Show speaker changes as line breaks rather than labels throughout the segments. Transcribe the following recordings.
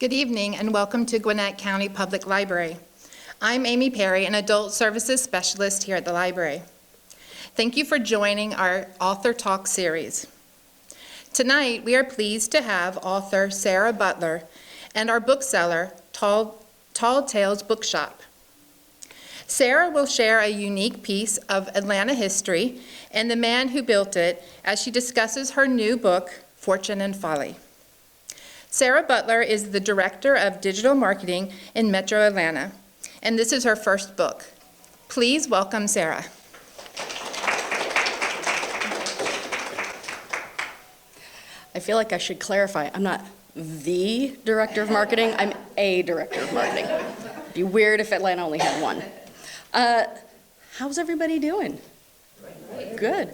Good evening and welcome to Gwinnett County Public Library. I'm Amy Perry, an Adult Services Specialist here at the library. Thank you for joining our Author Talk series. Tonight, we are pleased to have author Sara Butler and our bookseller, Tall Tales Bookshop. Sara will share a unique piece of Atlanta history and the man who built it as she discusses her new book, Fortune and Folly. Sara Butler is the Director of Digital Marketing in Metro Atlanta, and this is her first book. Please welcome Sara.
I feel like I should clarify, I'm not the Director of Marketing, I'm a Director of Marketing. It'd be weird if Atlanta only had one. How's everybody doing? Good.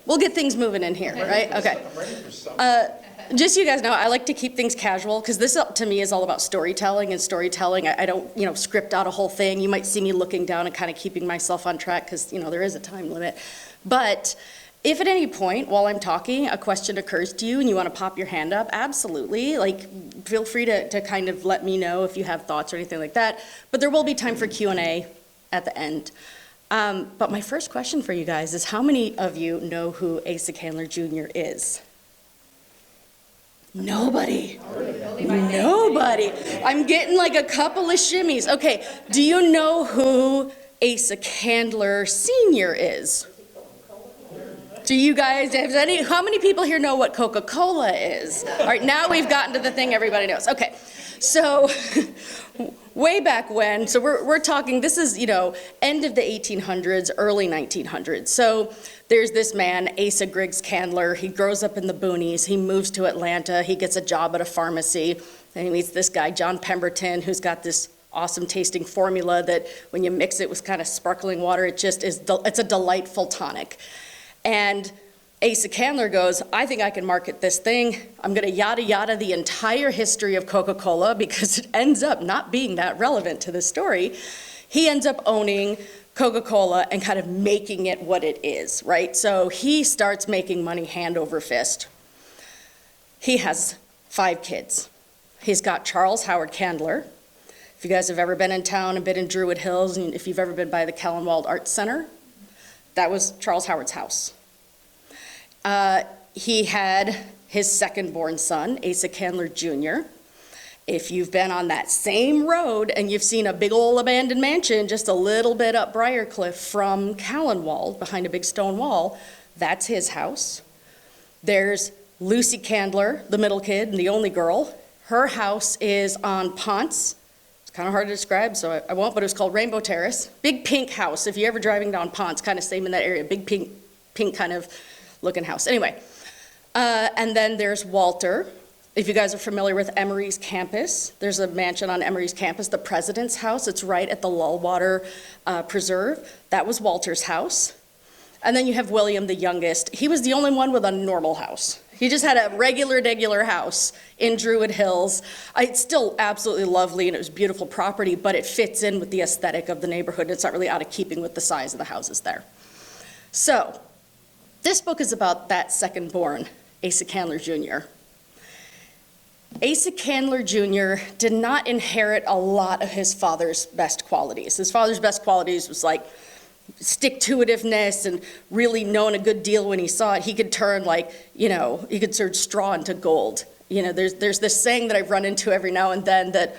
We'll get things moving in here, right? Okay. Just so you guys know, I like to keep things casual because this, to me, is all about storytelling. And storytelling, I don't, script out a whole thing. You might see me looking down and kind of keeping myself on track because, there is a time limit. But if at any point while I'm talking, a question occurs to you and you want to pop your hand up, absolutely. Feel free to kind of let me know if you have thoughts or anything like that. But there will be time for Q&A at the end. But my first question for you guys is, how many of you know who Asa Candler Jr. is? Nobody. Nobody. I'm getting like a couple of shimmies. Okay, do you know who Asa Candler Sr. is? Do you guys, how many people here know what Coca-Cola is? All right, now we've gotten to the thing everybody knows. Okay, so way back when, so we're talking, this is, end of the 1800s, early 1900s. So there's this man, Asa Griggs Candler. He grows up in the boonies. He moves to Atlanta. He gets a job at a pharmacy. And he meets this guy, John Pemberton, who's got this awesome tasting formula that when you mix it with kind of sparkling water, it just is, it's a delightful tonic. And Asa Candler goes, I think I can market this thing. I'm going to yada yada the entire history of Coca-Cola because it ends up not being that relevant to the story. He ends up owning Coca-Cola and kind of making it what it is, right? So he starts making money hand over fist. He has 5 kids. He's got Charles Howard Candler. If you guys have ever been in town and been in Druid Hills, and if you've ever been by the Kellenwald Arts Center, that was Charles Howard's house. He had his second-born son, Asa Candler Jr. If you've been on that same road and you've seen a big old abandoned mansion just a little bit up Briarcliff from Kellenwald, behind a big stone wall, that's his house. There's Lucy Candler, the middle kid and the only girl. Her house is on Ponce. It's kind of hard to describe, so I won't, but it was called Rainbow Terrace. Big pink house. If you're ever driving down Ponce, kind of same in that area, big pink kind of looking house. Anyway, and then there's Walter. If you guys are familiar with Emory's campus, there's a mansion on Emory's campus, the President's House. It's right at the Lullwater Preserve. That was Walter's house. And then you have William, the youngest. He was the only one with a normal house. He just had a regular house in Druid Hills. It's still absolutely lovely, and it was beautiful property, but it fits in with the aesthetic of the neighborhood. It's not really out of keeping with the size of the houses there. So this book is about that second-born, Asa Candler Jr. Asa Candler Jr. did not inherit a lot of his father's best qualities. His father's best qualities was like stick-to-itiveness and really knowing a good deal when he saw it. He could turn he could turn straw into gold. There's this saying that I've run into every now and then that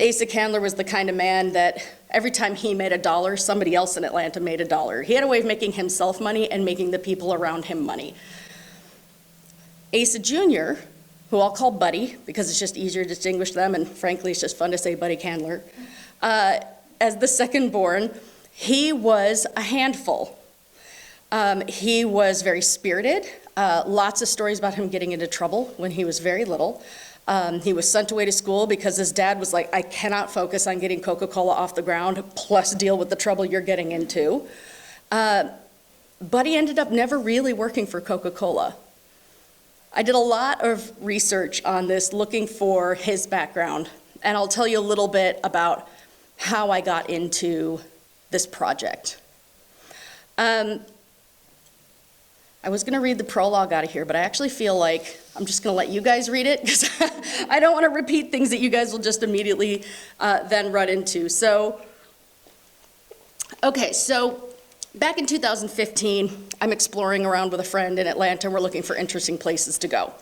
Asa Candler was the kind of man that every time he made $1, somebody else in Atlanta made $1. He had a way of making himself money and making the people around him money. Asa Jr., who I'll call Buddie, because it's just easier to distinguish them, and frankly, it's just fun to say Buddie Candler. As the second born, he was a handful. He was very spirited. Lots of stories about him getting into trouble when he was very little. He was sent away to school because his dad was like, I cannot focus on getting Coca-Cola off the ground, plus deal with the trouble you're getting into. Buddie ended up never really working for Coca-Cola. I did a lot of research on this, looking for his background, and I'll tell you a little bit about how I got into this project. I was going to read the prologue out of here, but I actually feel like I'm just going to let you guys read it because I don't want to repeat things that you guys will just immediately then run into. So, okay, so back in 2015, I'm exploring around with a friend in Atlanta, and we're looking for interesting places to go.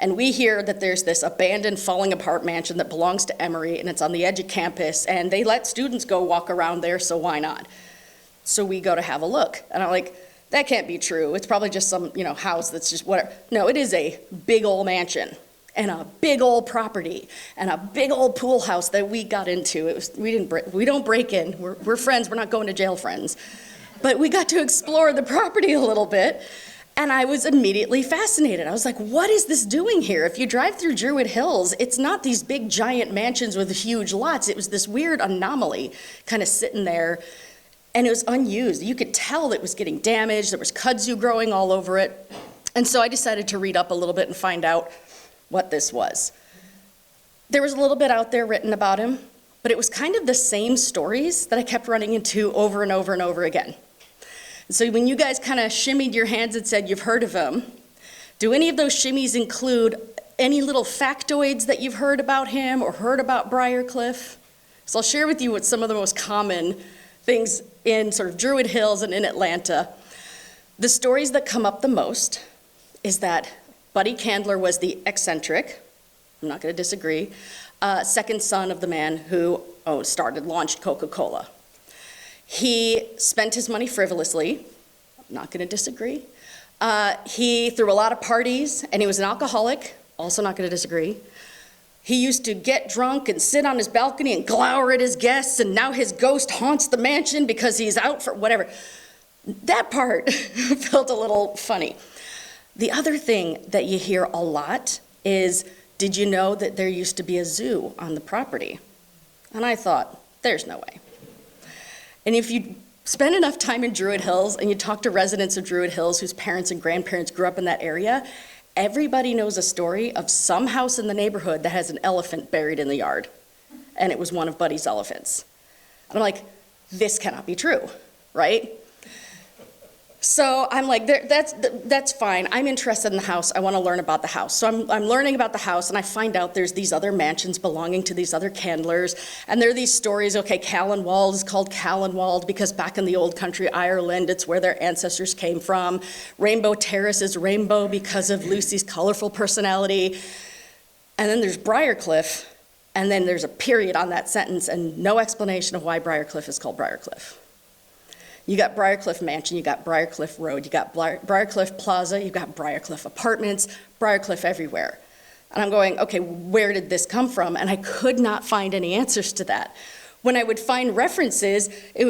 And we hear that there's this abandoned, falling apart mansion that belongs to Emory, and it's on the edge of campus, and they let students go walk around there, so why not? So we go to have a look, and I'm like, that can't be true. It's probably just some, house that's just whatever. No, it is a big old mansion and a big old property and a big old pool house that we got into. We don't break in. We're friends. We're not going to jail friends. But we got to explore the property a little bit, and I was immediately fascinated. I was like, what is this doing here? If you drive through Druid Hills, it's not these big giant mansions with huge lots. It was this weird anomaly kind of sitting there. And it was unused. You could tell it was getting damaged. There was kudzu growing all over it. And so I decided to read up a little bit and find out what this was. There was a little bit out there written about him, but it was kind of the same stories that I kept running into over and over and over again. And so when you guys kind of shimmied your hands and said you've heard of him, do any of those shimmies include any little factoids that you've heard about him or heard about Briarcliff? So I'll share with you what some of the most common things in sort of Druid Hills and in Atlanta. The stories that come up the most is that Buddie Candler was the eccentric, I'm not going to disagree, second son of the man who launched Coca-Cola. He spent his money frivolously, I'm not going to disagree. He threw a lot of parties, and he was an alcoholic, also not going to disagree. He used to get drunk and sit on his balcony and glower at his guests, and now his ghost haunts the mansion because he's out for whatever. That part felt a little funny. The other thing that you hear a lot is, did you know that there used to be a zoo on the property? And I thought, there's no way. And if you spend enough time in Druid Hills and you talk to residents of Druid Hills whose parents and grandparents grew up in that area, everybody knows a story of some house in the neighborhood that has an elephant buried in the yard. And it was one of Buddie's elephants. And I'm like, this cannot be true, right? So I'm like, that's fine. I'm interested in the house. I want to learn about the house. So I'm learning about the house, and I find out there's these other mansions belonging to these other Candlers. And there are these stories, okay, Callanwald is called Callanwald because back in the old country, Ireland, it's where their ancestors came from. Rainbow Terrace is rainbow because of Lucy's colorful personality. And then there's Briarcliff, and then there's a period on that sentence and no explanation of why Briarcliff is called Briarcliff. You got Briarcliff Mansion, you got Briarcliff Road, you got Briarcliff Plaza, you got Briarcliff Apartments, Briarcliff everywhere. And I'm going, okay, where did this come from? And I could not find any answers to that. When I would find references, it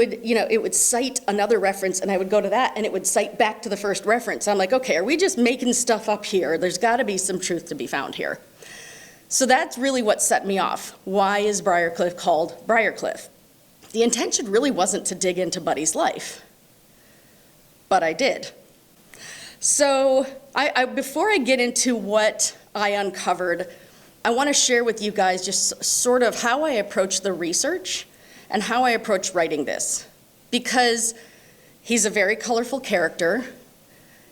would cite another reference, and I would go to that, and it would cite back to the first reference. I'm like, okay, are we just making stuff up here? There's got to be some truth to be found here. So that's really what set me off. Why is Briarcliff called Briarcliff? The intention really wasn't to dig into Buddie's life, but I did. So before I get into what I uncovered, I want to share with you guys just sort of how I approach the research and how I approach writing this. Because he's a very colorful character,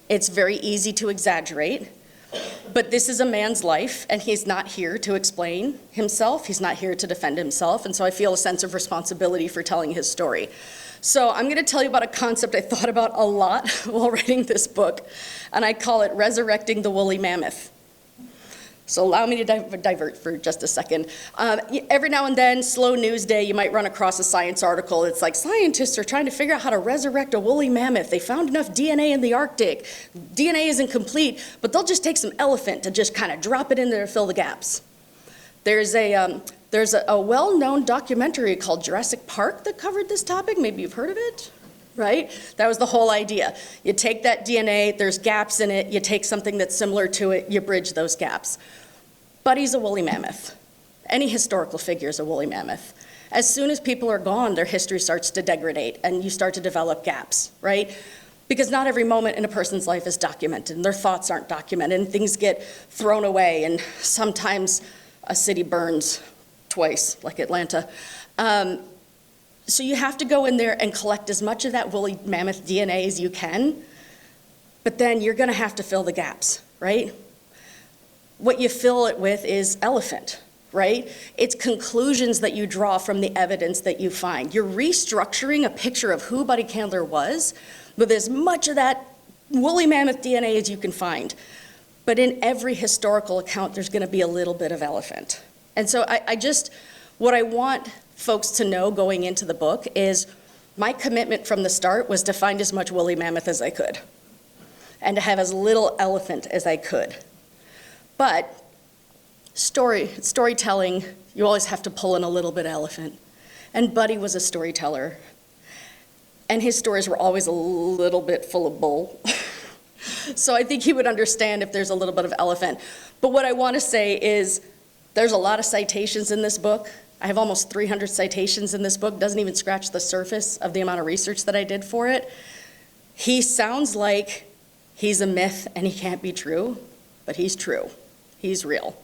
it's very easy to exaggerate, but this is a man's life, and he's not here to explain himself. He's not here to defend himself, and so I feel a sense of responsibility for telling his story. So I'm going to tell you about a concept I thought about a lot while writing this book, and I call it resurrecting the woolly mammoth. So allow me to divert for just a second. Every now and then, slow news day, you might run across a science article. It's like, scientists are trying to figure out how to resurrect a woolly mammoth. They found enough DNA in the Arctic. DNA isn't complete, but they'll just take some elephant to just kind of drop it in there to fill the gaps. There's a well-known documentary called Jurassic Park that covered this topic. Maybe you've heard of it, right? That was the whole idea. You take that DNA, there's gaps in it, you take something that's similar to it, you bridge those gaps. Buddie's a woolly mammoth. Any historical figure is a woolly mammoth. As soon as people are gone, their history starts to degrade, and you start to develop gaps, right? Because not every moment in a person's life is documented, and their thoughts aren't documented, and things get thrown away, and sometimes a city burns twice, like Atlanta. So you have to go in there and collect as much of that woolly mammoth DNA as you can But then you're gonna have to fill the gaps, right? What you fill it with is elephant, right? It's conclusions that you draw from the evidence that you find. You're restructuring a picture of who Buddie Candler was with as much of that woolly mammoth DNA as you can find. But in every historical account, there's gonna be a little bit of elephant. And so what I want folks to know going into the book is my commitment from the start was to find as much woolly mammoth as I could and to have as little elephant as I could. But storytelling, you always have to pull in a little bit of elephant. And Buddie was a storyteller. And his stories were always a little bit full of bull. So I think he would understand if there's a little bit of elephant. But what I want to say is there's a lot of citations in this book. I have almost 300 citations in this book. Doesn't even scratch the surface of the amount of research that I did for it. He sounds like he's a myth and he can't be true, but he's true. He's real.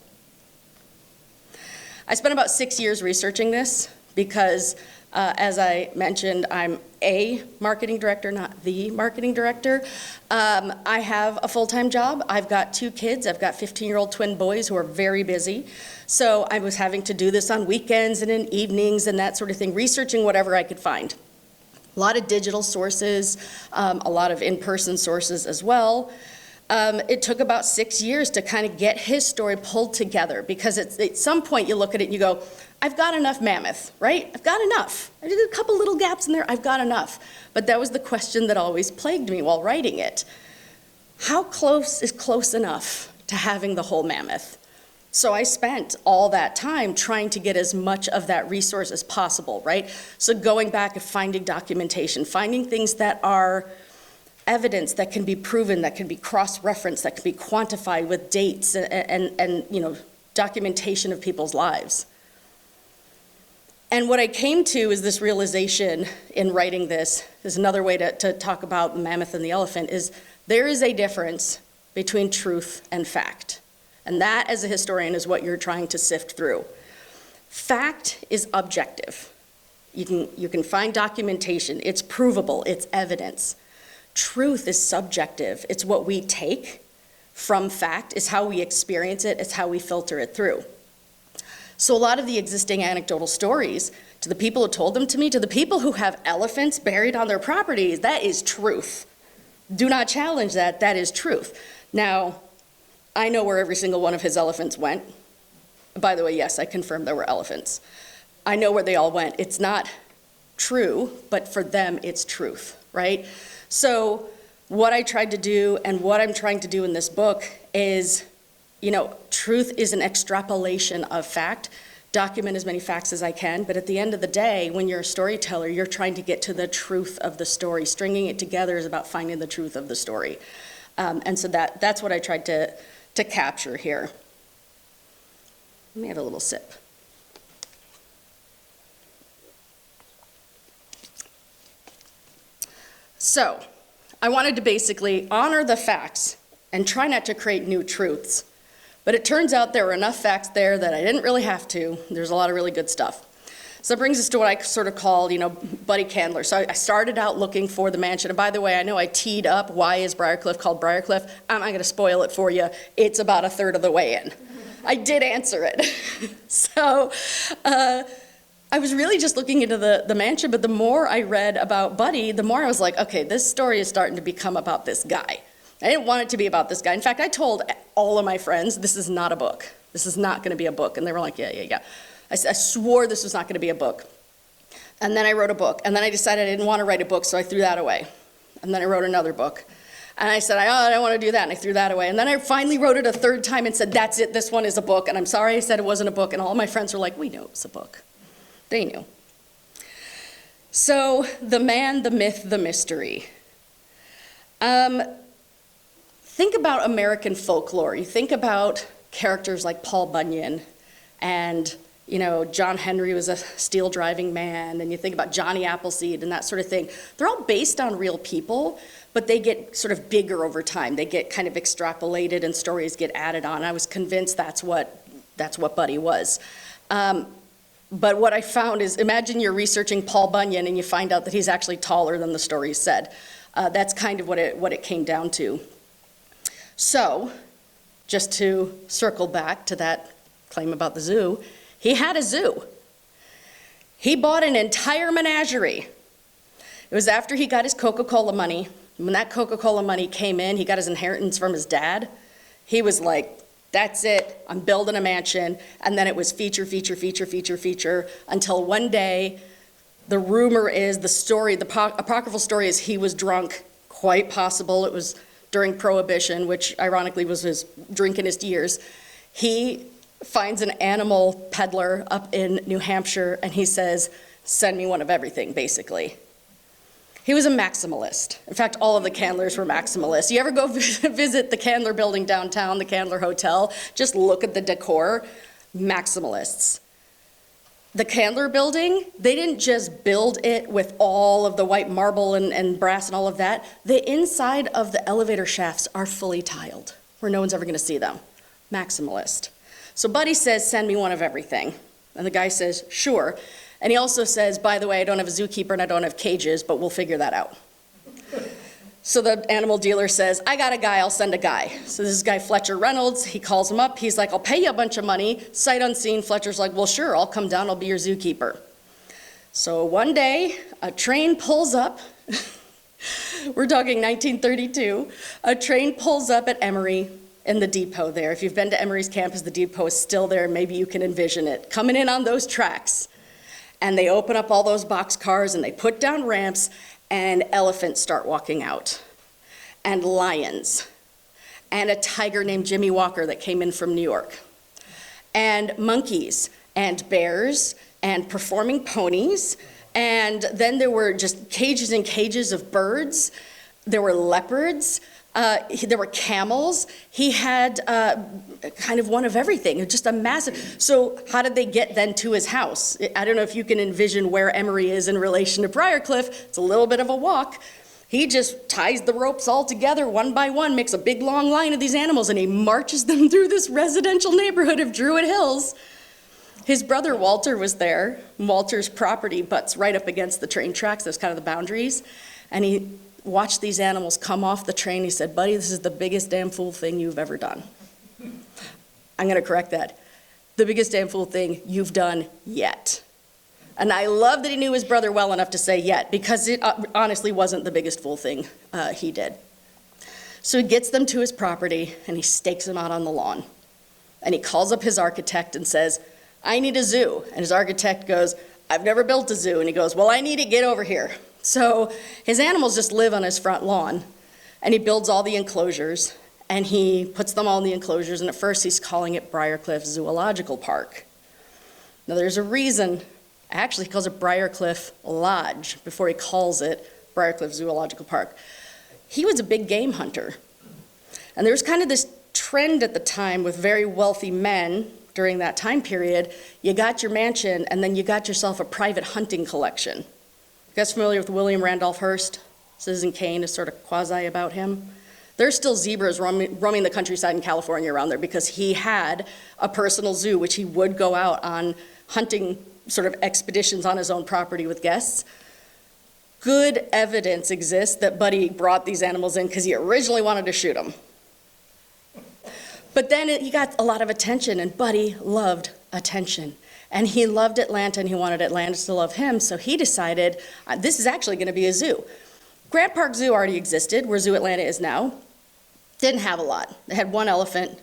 I spent about 6 years researching this because, as I mentioned, I'm a marketing director, not the marketing director. I have a full-time job. I've got 2 kids. I've got 15-year-old twin boys who are very busy. So I was having to do this on weekends and in evenings and that sort of thing, researching whatever I could find. A lot of digital sources, a lot of in-person sources as well. It took about 6 years to kind of get his story pulled together because at some point you look at it and you go, I've got enough mammoth, right? I've got enough. I did a couple little gaps in there, I've got enough. But that was the question that always plagued me while writing it. How close is close enough to having the whole mammoth? So I spent all that time trying to get as much of that resource as possible, right? So going back and finding documentation, finding things that are evidence that can be proven, that can be cross-referenced, that can be quantified with dates and documentation of people's lives. And what I came to is this realization in writing this, is another way to talk about the mammoth and the elephant, is there is a difference between truth and fact. And that, as a historian, is what you're trying to sift through. Fact is objective. You can find documentation, it's provable, it's evidence. Truth is subjective. It's what we take from fact, it's how we experience it, it's how we filter it through. So a lot of the existing anecdotal stories, to the people who told them to me, to the people who have elephants buried on their properties, that is truth. Do not challenge that, that is truth. Now, I know where every single one of his elephants went. By the way, yes, I confirmed there were elephants. I know where they all went. It's not true, but for them, it's truth, right? So what I tried to do and what I'm trying to do in this book is, truth is an extrapolation of fact. Document as many facts as I can, but at the end of the day, when you're a storyteller, you're trying to get to the truth of the story. Stringing it together is about finding the truth of the story. And so that's what I tried to capture here. Let me have a little sip. So, I wanted to basically honor the facts and try not to create new truths. But it turns out there were enough facts there that I didn't really have to. There's a lot of really good stuff. So that brings us to what I sort of called, Buddie Candler. So I started out looking for the mansion. And by the way, I know I teed up why is Briarcliff called Briarcliff. I'm not going to spoil it for you. It's about a third of the way in. I did answer it. So I was really just looking into the mansion, but the more I read about Buddie, the more I was like, okay, this story is starting to become about this guy. I didn't want it to be about this guy. In fact, I told all of my friends, this is not a book. This is not going to be a book. And they were like, yeah. I swore this was not going to be a book. And then I wrote a book. And then I decided I didn't want to write a book, so I threw that away. And then I wrote another book. And I said, I don't want to do that, and I threw that away. And then I finally wrote it a third time and said, that's it, this one is a book. And I'm sorry I said it wasn't a book. And all my friends were like, we knew it was a book. They knew. So, the man, the myth, the mystery. Think about American folklore. You think about characters like Paul Bunyan and John Henry was a steel driving man, and you think about Johnny Appleseed and that sort of thing. They're all based on real people, but they get sort of bigger over time. They get kind of extrapolated and stories get added on. I was convinced that's what Buddie was. But what I found is, imagine you're researching Paul Bunyan and you find out that he's actually taller than the story said. That's kind of what it came down to. So, just to circle back to that claim about the zoo, he had a zoo. He bought an entire menagerie. It was after he got his Coca-Cola money. When that Coca-Cola money came in, he got his inheritance from his dad. He was like, that's it, I'm building a mansion. And then it was feature, feature, feature, feature, feature, until one day, the rumor is, the story, the apocryphal story is he was drunk, quite possible it was during Prohibition, which ironically was his drinkinest years. He finds an animal peddler up in New Hampshire, and he says, send me one of everything, basically. He was a maximalist. In fact, all of the Candlers were maximalists. You ever go visit the Candler building downtown, the Candler Hotel, just look at the decor, maximalists. The Candler building, they didn't just build it with all of the white marble and brass and all of that. The inside of the elevator shafts are fully tiled, where no one's ever gonna see them. Maximalist. So Buddie says, send me one of everything. And the guy says, sure. And he also says, by the way, I don't have a zookeeper and I don't have cages, but we'll figure that out. So the animal dealer says, I got a guy, I'll send a guy. So this is guy Fletcher Reynolds, he calls him up, he's like, I'll pay you a bunch of money. Sight unseen, Fletcher's like, well, sure, I'll come down, I'll be your zookeeper. So one day, a train pulls up. We're talking 1932. A train pulls up at Emory in the depot there. If you've been to Emory's campus, the depot is still there. Maybe you can envision it. Coming in on those tracks. And they open up all those box cars and they put down ramps, and elephants start walking out, and lions, and a tiger named Jimmy Walker that came in from New York, and monkeys, and bears, and performing ponies, and then there were just cages and cages of birds. There were leopards. There were camels. He had kind of one of everything, just a massive. So how did they get then to his house? I don't know if you can envision where Emory is in relation to Briarcliff. It's a little bit of a walk. He just ties the ropes all together one by one, makes a big long line of these animals, and he marches them through this residential neighborhood of Druid Hills. His brother Walter was there. Walter's property butts right up against the train tracks. Those kind of the boundaries. And he watched these animals come off the train. He said, buddy, this is the biggest damn fool thing you've ever done. I'm going to correct that. The biggest damn fool thing you've done yet. And I love that he knew his brother well enough to say yet, because it honestly wasn't the biggest fool thing he did. So he gets them to his property and he stakes them out on the lawn. And he calls up his architect and says, I need a zoo. And his architect goes, I've never built a zoo. And he goes, well, I need it, get over here. So his animals just live on his front lawn, and he builds all the enclosures, and he puts them all in the enclosures, and at first he's calling it Briarcliff Zoological Park. Now there's a reason, actually he calls it Briarcliff Lodge before he calls it Briarcliff Zoological Park. He was a big game hunter, and there was kind of this trend at the time with very wealthy men during that time period. You got your mansion, and then you got yourself a private hunting collection. You guys familiar with William Randolph Hearst? Citizen Kane is sort of quasi about him. There's still zebras roaming the countryside in California around there because he had a personal zoo, which he would go out on hunting sort of expeditions on his own property with guests. Good evidence exists that Buddie brought these animals in because he originally wanted to shoot them. But then he got a lot of attention, and Buddie loved attention. And he loved Atlanta, and he wanted Atlanta to love him, so he decided, this is actually going to be a zoo. Grant Park Zoo already existed, where Zoo Atlanta is now. Didn't have a lot. They had one elephant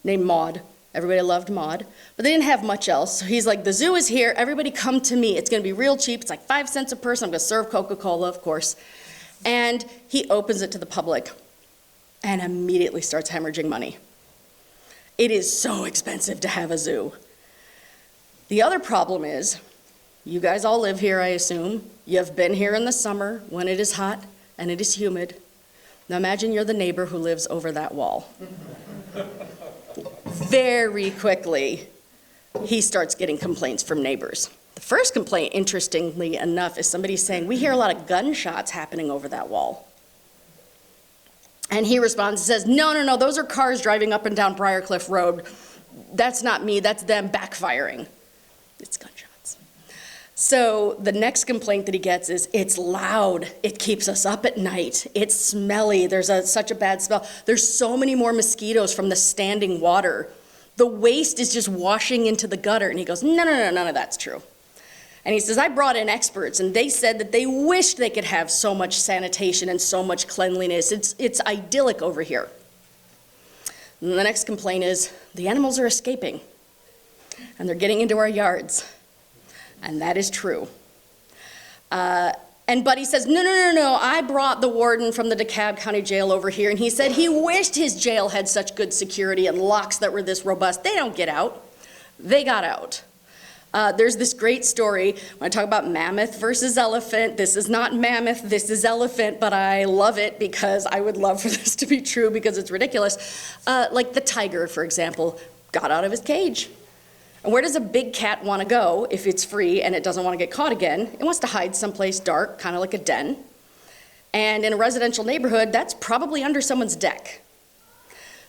named Maud. Everybody loved Maud, but they didn't have much else. So he's like, the zoo is here, everybody come to me. It's going to be real cheap. It's like 5 cents a person. I'm going to serve Coca-Cola, of course. And he opens it to the public and immediately starts hemorrhaging money. It is so expensive to have a zoo. The other problem is, you guys all live here, I assume. You've been here in the summer when it is hot and it is humid. Now imagine you're the neighbor who lives over that wall. Very quickly, he starts getting complaints from neighbors. The first complaint, interestingly enough, is somebody saying, we hear a lot of gunshots happening over that wall. And he responds and says, no, those are cars driving up and down Briarcliff Road. That's not me, that's them backfiring. It's gunshots. So the next complaint that he gets is, it's loud, it keeps us up at night, it's smelly, there's such a bad smell. There's so many more mosquitoes from the standing water. The waste is just washing into the gutter. And he goes, no, none of that's true. And he says, I brought in experts, and they said that they wished they could have so much sanitation and so much cleanliness. It's idyllic over here. And the next complaint is, the animals are escaping, and they're getting into our yards. And that is true. And Buddie says, no, I brought the warden from the DeKalb County Jail over here, and he said he wished his jail had such good security and locks that were this robust. They don't get out. They got out. There's this great story when I talk about mammoth versus elephant. This is not mammoth, this is elephant, but I love it because I would love for this to be true because it's ridiculous. Like the tiger, for example, got out of his cage. And where does a big cat want to go if it's free and it doesn't want to get caught again? It wants to hide someplace dark, kind of like a den. And in a residential neighborhood, that's probably under someone's deck.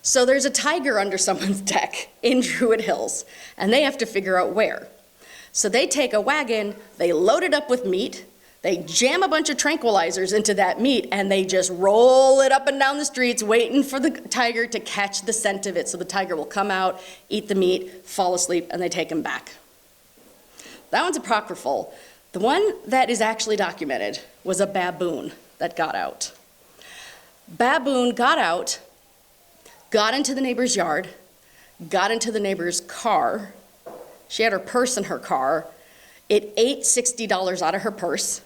So there's a tiger under someone's deck in Druid Hills, and they have to figure out where. So they take a wagon, they load it up with meat, they jam a bunch of tranquilizers into that meat, and they just roll it up and down the streets waiting for the tiger to catch the scent of it. So the tiger will come out, eat the meat, fall asleep, and they take him back. That one's apocryphal. The one that is actually documented was a baboon that got out. Baboon got out, got into the neighbor's yard, got into the neighbor's car. She had her purse in her car. It ate $60 out of her purse.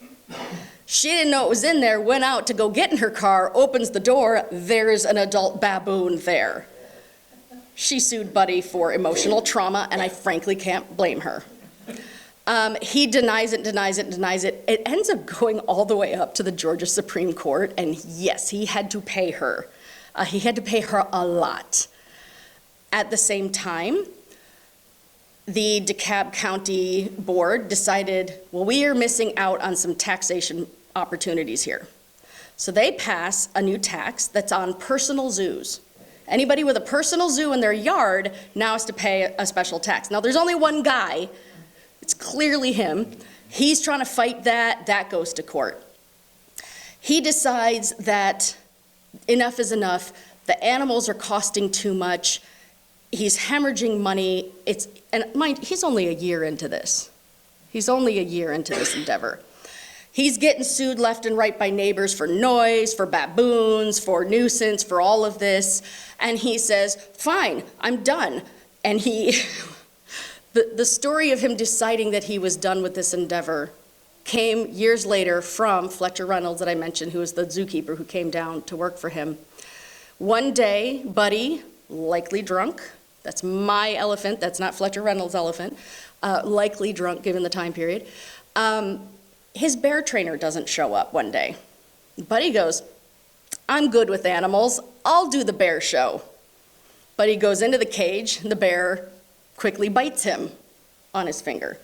She didn't know it was in there, went out to go get in her car, opens the door, there's an adult baboon there. She sued Buddie for emotional trauma, and I frankly can't blame her. He denies it. It ends up going all the way up to the Georgia Supreme Court, and yes, he had to pay her. He had to pay her a lot. At the same time, the DeKalb County Board decided, well, we are missing out on some taxation opportunities here. So they pass a new tax that's on personal zoos. Anybody with a personal zoo in their yard now has to pay a special tax. Now, there's only one guy. It's clearly him. He's trying to fight that. That goes to court. He decides that enough is enough. The animals are costing too much. He's hemorrhaging money. And mind, he's only a year into this. He's only a year into this endeavor. He's getting sued left and right by neighbors for noise, for baboons, for nuisance, for all of this. And he says, fine, I'm done. And the story of him deciding that he was done with this endeavor came years later from Fletcher Reynolds that I mentioned, who was the zookeeper who came down to work for him. One day, Buddie, likely drunk, that's my elephant, that's not Fletcher Reynolds' elephant, likely drunk given the time period, his bear trainer doesn't show up one day. Buddie goes, I'm good with animals, I'll do the bear show. Buddie goes into the cage, and the bear quickly bites him on his finger.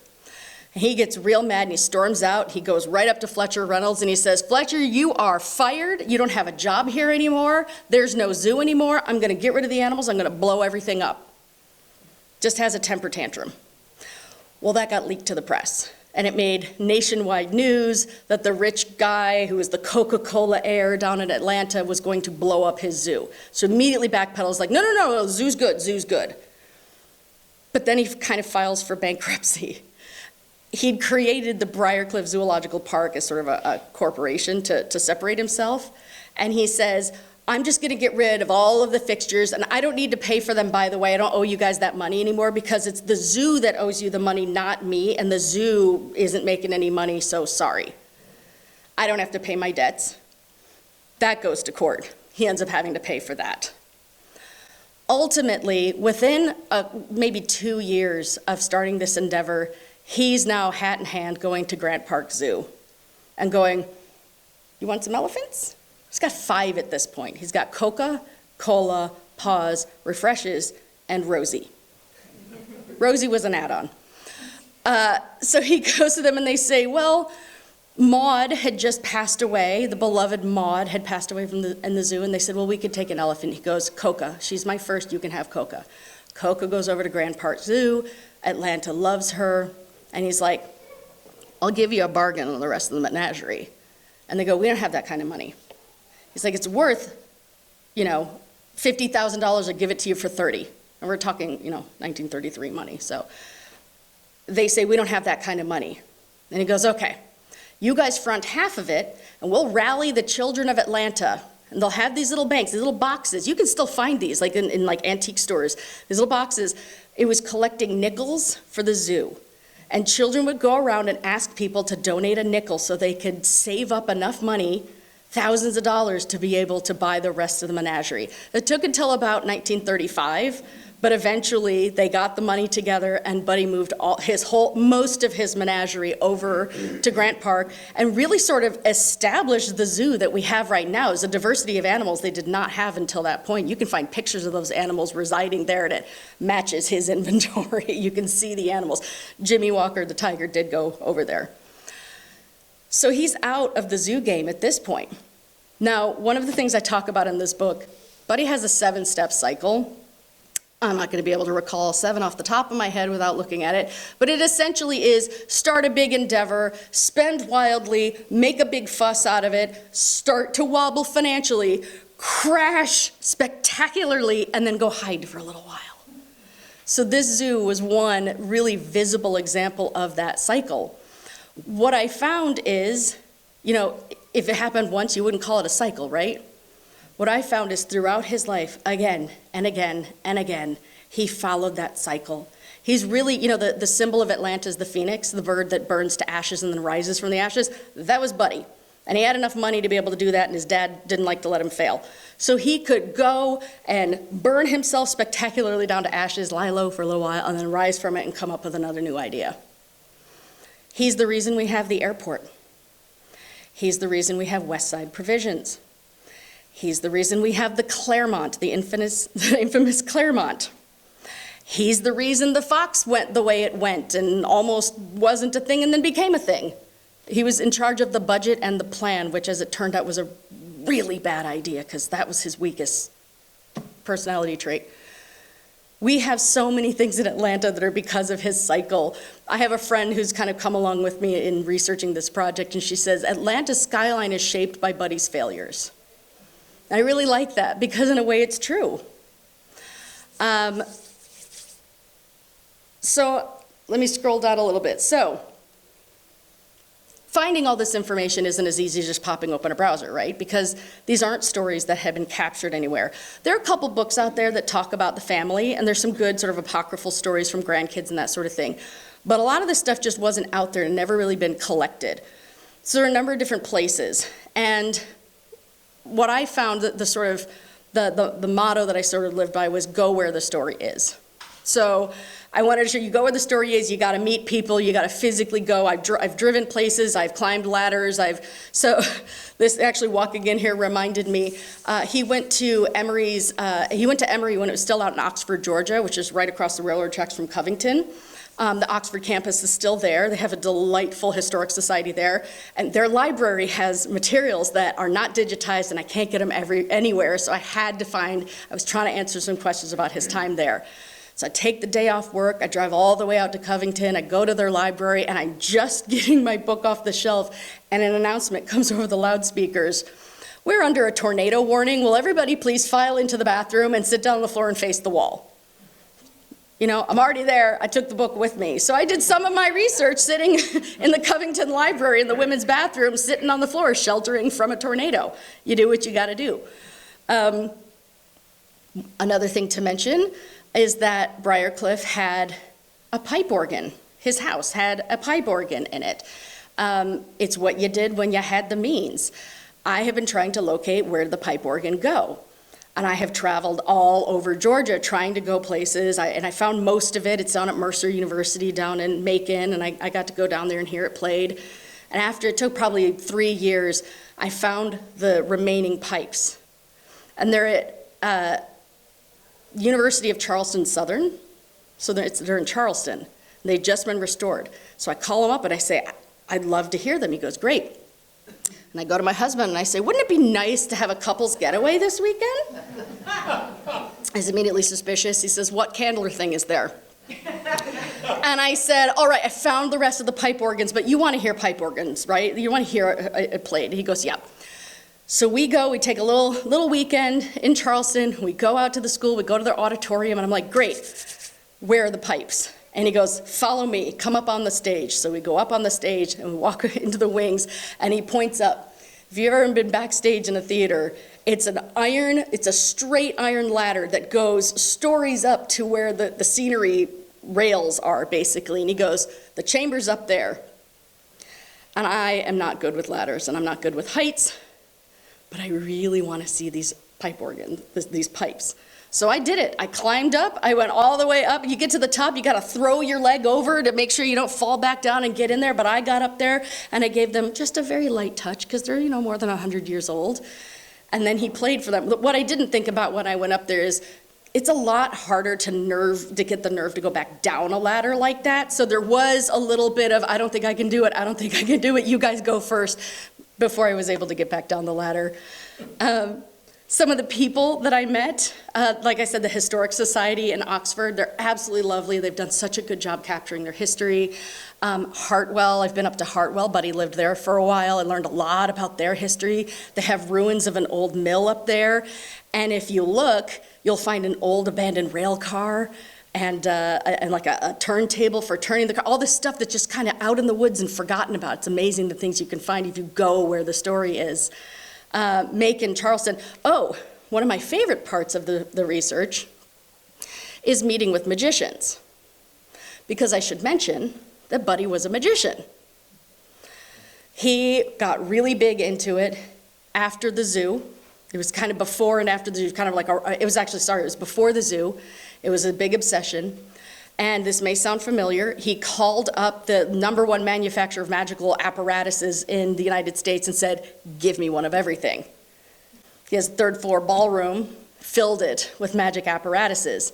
He gets real mad and he storms out. He goes right up to Fletcher Reynolds and he says, Fletcher, you are fired. You don't have a job here anymore. There's no zoo anymore. I'm going to get rid of the animals. I'm going to blow everything up. Just has a temper tantrum. Well, that got leaked to the press. And it made nationwide news that the rich guy who was the Coca-Cola heir down in Atlanta was going to blow up his zoo. So immediately backpedals like, no, zoo's good, zoo's good. But then he kind of files for bankruptcy. He'd created the Briarcliff Zoological Park as sort of a corporation to separate himself. And he says, I'm just gonna get rid of all of the fixtures, and I don't need to pay for them, by the way. I don't owe you guys that money anymore because it's the zoo that owes you the money, not me, and the zoo isn't making any money, so sorry. I don't have to pay my debts. That goes to court. He ends up having to pay for that. Ultimately, within maybe 2 years of starting this endeavor, he's now hat in hand going to Grant Park Zoo and going, you want some elephants? He's got 5 at this point. He's got Coca, Cola, Paws, Refreshes, and Rosie. Rosie was an add-on. So he goes to them and they say, well, Maud had just passed away. The beloved Maud had passed away in the zoo, and they said, well, we could take an elephant. He goes, Coca, she's my first, you can have Coca. Coca goes over to Grand Park Zoo. Atlanta loves her. And he's like, I'll give you a bargain on the rest of the menagerie. And they go, we don't have that kind of money. He's like, it's worth, $50,000, I'll give it to you for 30. And we're talking, 1933 money. So they say, we don't have that kind of money. And he goes, okay, you guys front half of it, and we'll rally the children of Atlanta. And they'll have these little banks, these little boxes. You can still find these, like in like antique stores. These little boxes. It was collecting nickels for the zoo. And children would go around and ask people to donate a nickel so they could save up enough money, thousands of dollars, to be able to buy the rest of the menagerie. It took until about 1935, but eventually they got the money together and Buddie moved most of his menagerie over to Grant Park and really sort of established the zoo that we have right now. It's a diversity of animals they did not have until that point. You can find pictures of those animals residing there and it matches his inventory. You can see the animals. Jimmy Walker, the tiger, did go over there. So he's out of the zoo game at this point. Now, one of the things I talk about in this book, Buddie has a 7-step cycle. I'm not going to be able to recall 7 off the top of my head without looking at it, but it essentially is start a big endeavor, spend wildly, make a big fuss out of it, start to wobble financially, crash spectacularly, and then go hide for a little while. So this zoo was one really visible example of that cycle. What I found is, if it happened once, you wouldn't call it a cycle, right? What I found is throughout his life, again and again and again, he followed that cycle. He's really, the symbol of Atlanta is the phoenix, the bird that burns to ashes and then rises from the ashes. That was Buddie. And he had enough money to be able to do that, and his dad didn't like to let him fail. So he could go and burn himself spectacularly down to ashes, lie low for a little while, and then rise from it and come up with another new idea. He's the reason we have the airport. He's the reason we have West Side Provisions. He's the reason we have the Claremont, the infamous Claremont. He's the reason the Fox went the way it went and almost wasn't a thing and then became a thing. He was in charge of the budget and the plan, which as it turned out was a really bad idea because that was his weakest personality trait. We have so many things in Atlanta that are because of his cycle. I have a friend who's kind of come along with me in researching this project, and she says, Atlanta's skyline is shaped by Buddie's failures. I really like that because in a way it's true. So let me scroll down a little bit. So finding all this information isn't as easy as just popping open a browser, right? Because these aren't stories that have been captured anywhere. There are a couple books out there that talk about the family, and there's some good sort of apocryphal stories from grandkids and that sort of thing. But a lot of this stuff just wasn't out there and never really been collected. So there are a number of different places. And what I found that the motto that I sort of lived by was go where the story is. So I wanted to show you go where the story is. You got to meet people. You got to physically go. I've driven places. I've climbed ladders. So this actually walking in here reminded me. He went to Emory when it was still out in Oxford, Georgia, which is right across the railroad tracks from Covington. The Oxford campus is still there. They have a delightful historic society there. And their library has materials that are not digitized, and I can't get them anywhere. So I was trying to answer some questions about his time there. So I take the day off work, I drive all the way out to Covington, I go to their library, and I'm just getting my book off the shelf, and an announcement comes over the loudspeakers. We're under a tornado warning. Will everybody please file into the bathroom and sit down on the floor and face the wall? I'm already there. I took the book with me. So I did some of my research sitting in the Covington Library in the women's bathroom, sitting on the floor, sheltering from a tornado. You do what you got to do. Another thing to mention is that Briarcliff had a pipe organ. His house had a pipe organ in it. It's what you did when you had the means. I have been trying to locate where did the pipe organ go. And I have traveled all over Georgia trying to go places, and I found most of it. It's down at Mercer University down in Macon, and I got to go down there and hear it played. And after it took probably 3 years, I found the remaining pipes. And they're at University of Charleston Southern, so they're in Charleston. And they've just been restored. So I call him up and I say, I'd love to hear them. He goes, great. And I go to my husband and I say, wouldn't it be nice to have a couple's getaway this weekend? He's immediately suspicious. He says, what Candler thing is there? And I said, all right, I found the rest of the pipe organs, but you want to hear pipe organs, right? You want to hear it played. He goes, yeah. So we take a little weekend in Charleston. We go out to the school, we go to their auditorium, and I'm like, great, where are the pipes? And he goes, follow me, come up on the stage. So we go up on the stage and we walk into the wings, and he points up. If you've ever been backstage in a theater, it's a straight iron ladder that goes stories up to where the scenery rails are, basically. And he goes, the chamber's up there. And I am not good with ladders, and I'm not good with heights, but I really want to see these pipe organs, these pipes. So I did it. I climbed up. I went all the way up. You get to the top, you got to throw your leg over to make sure you don't fall back down and get in there. But I got up there, and I gave them just a very light touch because they're, more than 100 years old. And then he played for them. What I didn't think about when I went up there is it's a lot harder to get the nerve to go back down a ladder like that. So there was a little bit of, I don't think I can do it. I don't think I can do it. You guys go first, before I was able to get back down the ladder. Some of the people that I met, like I said, the Historic Society in Oxford, they're absolutely lovely. They've done such a good job capturing their history. Hartwell, I've been up to Hartwell. Buddy lived there for a while. I learned a lot about their history. They have ruins of an old mill up there. And if you look, you'll find an old abandoned rail car and like a turntable for turning the car, all this stuff that's just kind of out in the woods and forgotten about. It's amazing the things you can find if you go where the story is. Macon, Charleston. Oh, one of my favorite parts of the research is meeting with magicians. Because I should mention that Buddie was a magician. He got really big into it after the zoo. It was kind of before and after the zoo, kind of like, it was before the zoo. It was a big obsession. And this may sound familiar. He called up the #1 manufacturer of magical apparatuses in the United States and said, give me one of everything. He has a third-floor ballroom, filled it with magic apparatuses.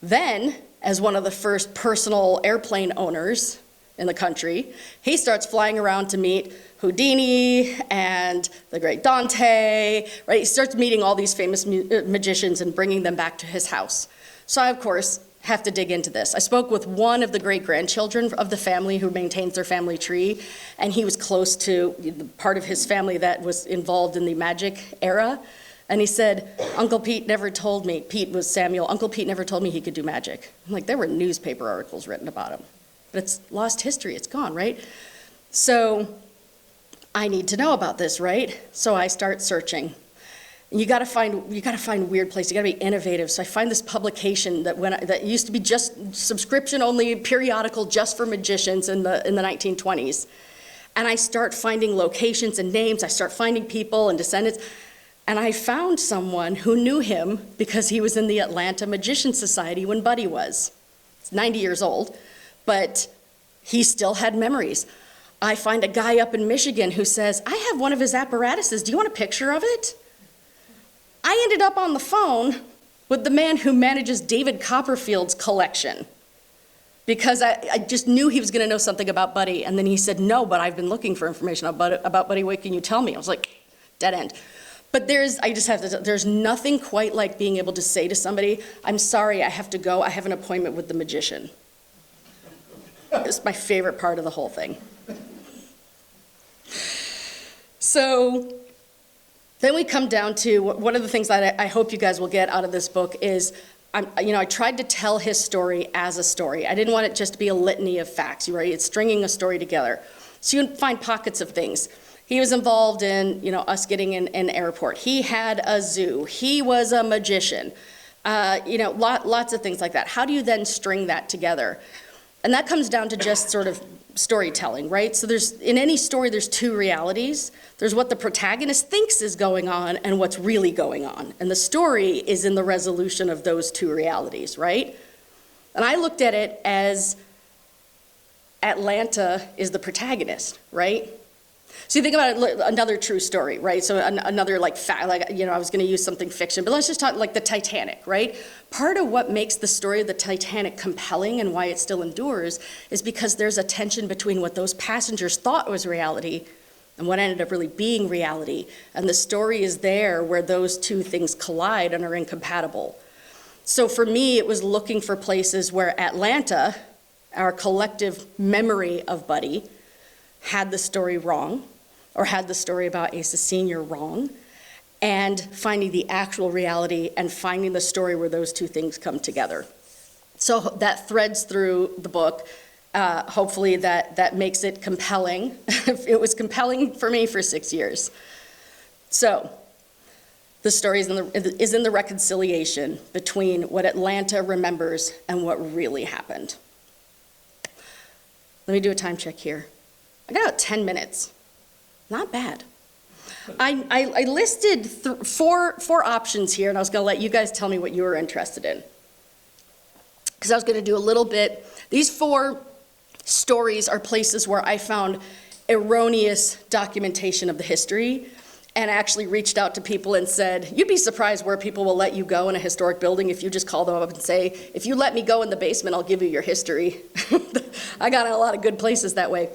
Then, as one of the first personal airplane owners in the country, he starts flying around to meet Houdini and the great Dante, right? He starts meeting all these famous magicians and bringing them back to his house. So I, of course, have to dig into this. I spoke with one of the great-grandchildren of the family who maintains their family tree, and he was close to the part of his family that was involved in the magic era. And he said, Uncle Pete never told me, Pete was Samuel, Uncle Pete never told me he could do magic. I'm like, there were newspaper articles written about him. But it's lost history, it's gone, right? So I need to know about this, right? So I start searching. You got to find weird places. You got to be innovative. So I find this publication that used to be just subscription only periodical just for magicians in the 1920s, and I start finding locations and names. I start finding people and descendants, and I found someone who knew him because he was in the Atlanta Magician Society when Buddie was. He's 90 years old, but he still had memories. I find a guy up in Michigan who says, I have one of his apparatuses. Do you want a picture of it? I ended up on the phone with the man who manages David Copperfield's collection because I just knew he was going to know something about Buddie. And then he said, no, but I've been looking for information about Buddie. What can you tell me? I was like, dead end. But there's nothing quite like being able to say to somebody, I'm sorry, I have to go. I have an appointment with the magician. It's my favorite part of the whole thing. So then we come down to one of the things that I hope you guys will get out of this book is, I tried to tell his story as a story. I didn't want it just to be a litany of facts, right? It's stringing a story together. So you can find pockets of things. He was involved in, us getting an airport. He had a zoo. He was a magician. Lots of things like that. How do you then string that together? And that comes down to just sort of storytelling, right? So in any story, there's two realities. There's what the protagonist thinks is going on and what's really going on. And the story is in the resolution of those two realities, right? And I looked at it as Atlanta is the protagonist, right? So you think about it, another true story, right? So another fact, I was going to use something fiction, but let's just talk like the Titanic, right? Part of what makes the story of the Titanic compelling and why it still endures is because there's a tension between what those passengers thought was reality and what ended up really being reality. And the story is there where those two things collide and are incompatible. So for me, it was looking for places where Atlanta our collective memory of Buddie, had the story wrong, or had the story about Asa Sr. wrong, and finding the actual reality and finding the story where those two things come together. So that threads through the book. Hopefully that makes it compelling. It was compelling for me for 6 years. So the story is in the reconciliation between what Atlanta remembers and what really happened. Let me do a time check here. I got about 10 minutes. Not bad. I listed four options here, and I was going to let you guys tell me what you were interested in. Because I was going to do a little bit. These 4 stories are places where I found erroneous documentation of the history, and actually reached out to people and said, you'd be surprised where people will let you go in a historic building if you just call them up and say, if you let me go in the basement, I'll give you your history. I got in a lot of good places that way.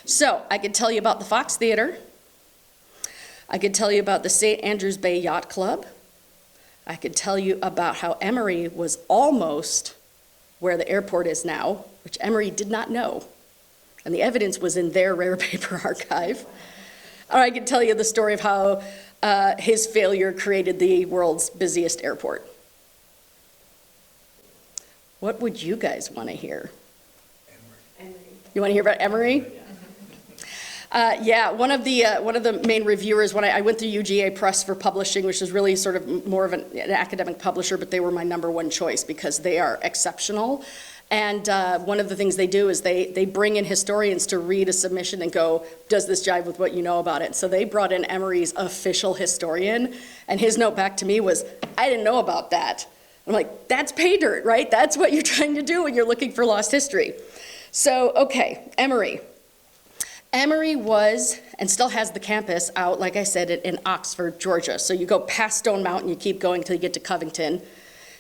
So I could tell you about the Fox Theater. I could tell you about the St. Andrews Bay Yacht Club. I could tell you about how Emory was almost where the airport is now, which Emory did not know. And the evidence was in their rare paper archive. Or I could tell you the story of how his failure created the world's busiest airport. What would you guys want to hear? Emory. You want to hear about Emory? Yeah, one of the main reviewers, when I went through UGA Press for publishing, which is really sort of more of an academic publisher, but they were my #1 choice because they are exceptional. And one of the things they do is they bring in historians to read a submission and go, does this jive with what you know about it? So they brought in Emory's official historian, and his note back to me was, I didn't know about that. I'm like, that's pay dirt, right? That's what you're trying to do when you're looking for lost history. So, okay, Emory. Emory was, and still has the campus out, like I said, in Oxford, Georgia. So you go past Stone Mountain, you keep going until you get to Covington,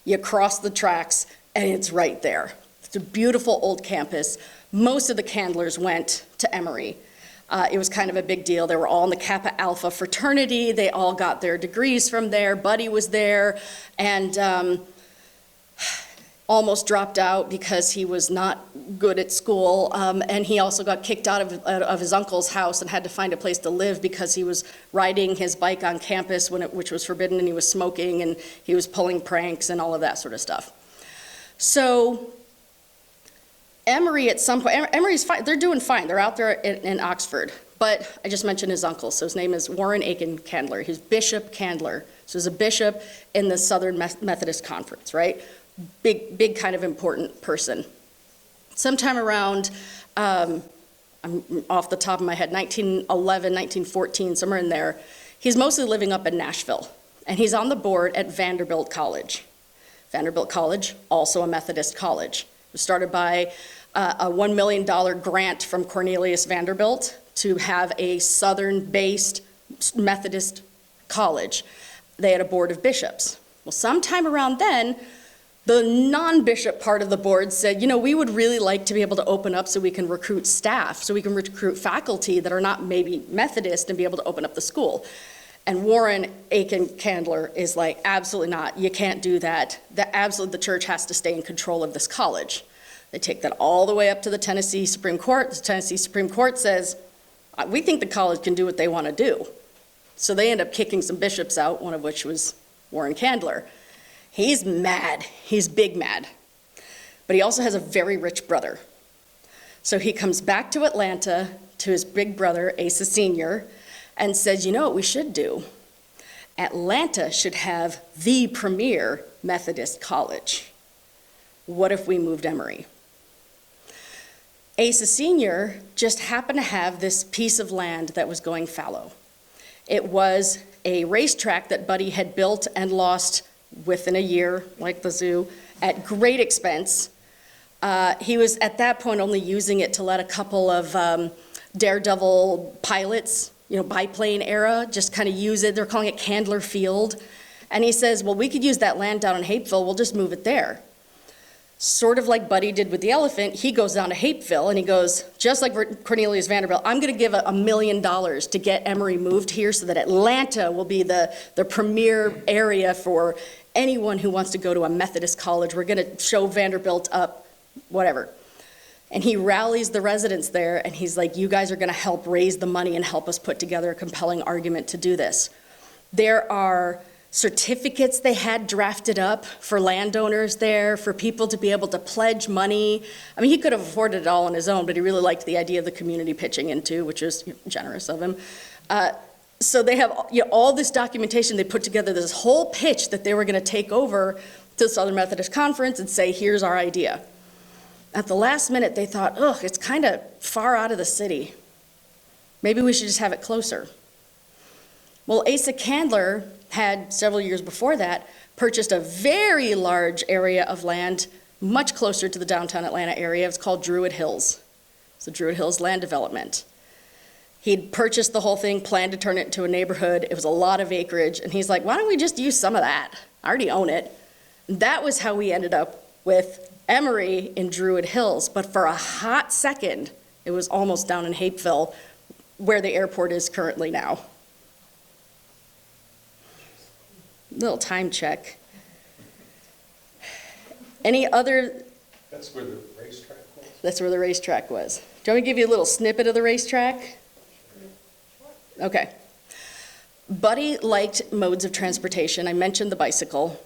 you cross the tracks, and it's right there. It's a beautiful old campus. Most of the Candlers went to Emory. It was kind of a big deal. They were all in the Kappa Alpha fraternity. They all got their degrees from there. Buddie was there, and almost dropped out because he was not good at school, and he also got kicked out of his uncle's house and had to find a place to live because he was riding his bike on campus which was forbidden, and he was smoking, and he was pulling pranks and all of that sort of stuff. So Emory at some point, Emory's fine, they're doing fine, they're out there in Oxford, but I just mentioned his uncle, so his name is Warren Aiken Candler. He's Bishop Candler, so he's a bishop in the Southern Methodist Conference, right? Big kind of important person. Sometime around, I'm off the top of my head, 1911, 1914, somewhere in there, he's mostly living up in Nashville, and he's on the board at Vanderbilt College. Vanderbilt College, also a Methodist college. It was started by a $1 million grant from Cornelius Vanderbilt to have a Southern-based Methodist college. They had a board of bishops. Well, sometime around then, the non-bishop part of the board said, you know, we would really like to be able to open up so we can recruit staff, so we can recruit faculty that are not maybe Methodist and be able to open up the school. And Warren Aiken Candler is like, absolutely not, you can't do that. The church has to stay in control of this college. They take that all the way up to the Tennessee Supreme Court. The Tennessee Supreme Court says, we think the college can do what they want to do. So they end up kicking some bishops out, one of which was Warren Candler. He's mad, he's big mad. But he also has a very rich brother. So he comes back to Atlanta to his big brother, Asa Sr., and says, you know what we should do? Atlanta should have the premier Methodist college. What if we moved Emory? Asa Sr. just happened to have this piece of land that was going fallow. It was a racetrack that Buddie had built and lost within a year, like the zoo, at great expense. He was at that point only using it to let a couple of daredevil pilots, biplane era, just kind of use it. They're calling it Candler Field. And he says, well, we could use that land down in Hapeville, we'll just move it there. Sort of like Buddie did with the elephant, he goes down to Hapeville and he goes, just like Cornelius Vanderbilt, I'm gonna give $1 million to get Emory moved here so that Atlanta will be the premier area for anyone who wants to go to a Methodist college. We're gonna show Vanderbilt up, whatever. And he rallies the residents there, and he's like, you guys are going to help raise the money and help us put together a compelling argument to do this. There are certificates they had drafted up for landowners there, for people to be able to pledge money. I mean, he could have afforded it all on his own, but he really liked the idea of the community pitching in too, which is generous of him. So they have all this documentation. They put together this whole pitch that they were going to take over to the Southern Methodist Conference and say, here's our idea. At the last minute, they thought, ugh, it's kind of far out of the city. Maybe we should just have it closer. Well, Asa Candler had, several years before that, purchased a very large area of land much closer to the downtown Atlanta area. It's called Druid Hills. It's the Druid Hills land development. He'd purchased the whole thing, planned to turn it into a neighborhood. It was a lot of acreage. And he's like, why don't we just use some of that? I already own it. And that was how we ended up with Emory in Druid Hills. But for a hot second, it was almost down in Hapeville, where the airport is currently now. Little time check. Any other?
That's where the racetrack was?
That's where the racetrack was. Do you want me to give you a little snippet of the racetrack? Okay. Buddie liked modes of transportation. I mentioned the bicycle.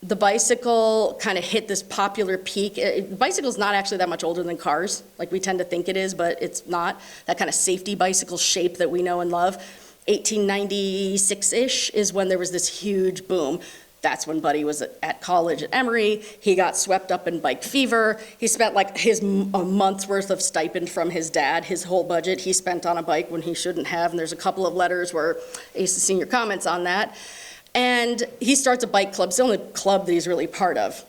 The bicycle kind of hit this popular peak. Bicycle's not actually that much older than cars, like we tend to think it is, but it's not. That kind of safety bicycle shape that we know and love. 1896-ish is when there was this huge boom. That's when Buddie was at college at Emory. He got swept up in bike fever. He spent like a month's worth of stipend from his dad, his whole budget he spent on a bike when he shouldn't have. And there's a couple of letters where Asa Sr. comments on that. And he starts a bike club. It's the only club that he's really part of.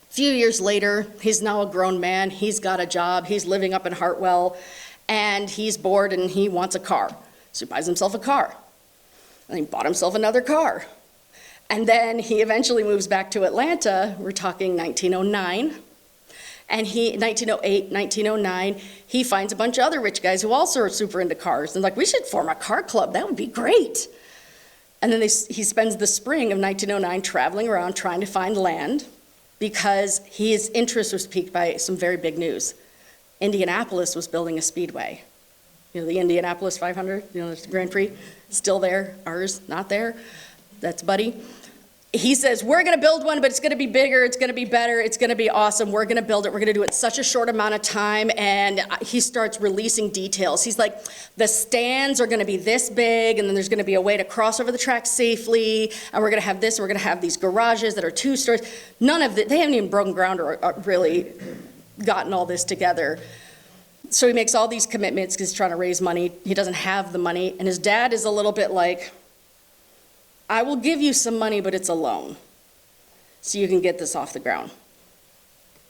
A few years later, he's now a grown man. He's got a job. He's living up in Hartwell. And he's bored and he wants a car. So he buys himself a car. And he bought himself another car. And then he eventually moves back to Atlanta. We're talking 1909. And 1908, 1909, he finds a bunch of other rich guys who also are super into cars. And like, we should form a car club. That would be great. And then he spends the spring of 1909 traveling around trying to find land because his interest was piqued by some very big news. Indianapolis was building a speedway. You know, the Indianapolis 500, you know, the Grand Prix, still there, ours not there. That's Buddie. He says, we're going to build one, but it's going to be bigger, it's going to be better, it's going to be awesome, we're going to build it, we're going to do it in such a short amount of time, and he starts releasing details. He's like, the stands are going to be this big, and then there's going to be a way to cross over the track safely, and we're going to have this, and we're going to have these garages that are 2 stories. None of it, they haven't even broken ground or really gotten all this together. So he makes all these commitments because he's trying to raise money. He doesn't have the money, and his dad is a little bit like, I will give you some money, but it's a loan, so you can get this off the ground.